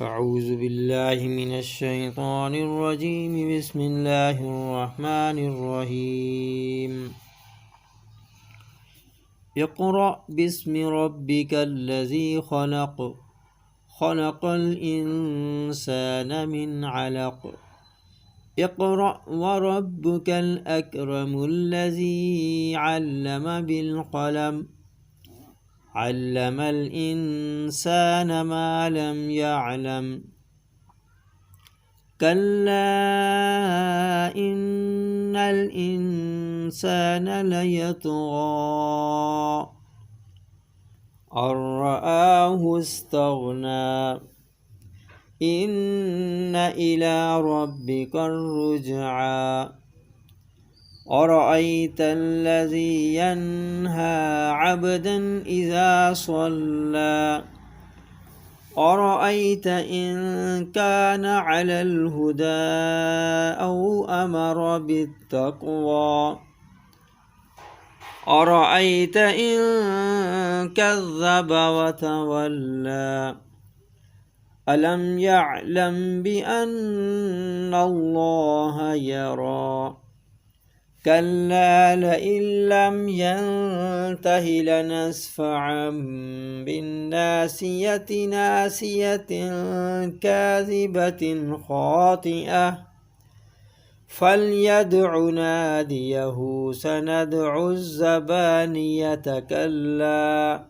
أعوذ بالله من الشيطان الرجيم. بسم الله الرحمن الرحيم. اقرأ باسم ربك الذي خلق، خلق الإنسان من علق. اقرأ وربك الأكرم الذي علم بالقلم، علم الإنسان ما لم يعلم. كلا إن الإنسان ليطغى أن رآه استغنى. إن إلى ربك الرجعى. أرأيت الذي ينهى عبدا إذا صلى، أرأيت إن كان على الهدى أو أمر بالتقوى، أرأيت إن كذب وتولى. ألم يعلم بأن الله يرى. كلا لئن لم ينته لنسفعا بالناصية، ناصية كاذبة خاطئة. فليدع ناديه سندع الزبانية. كلا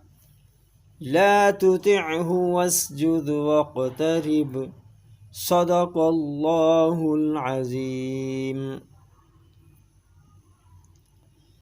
لا تطعه واسجد واقترب. صدق الله العظيم.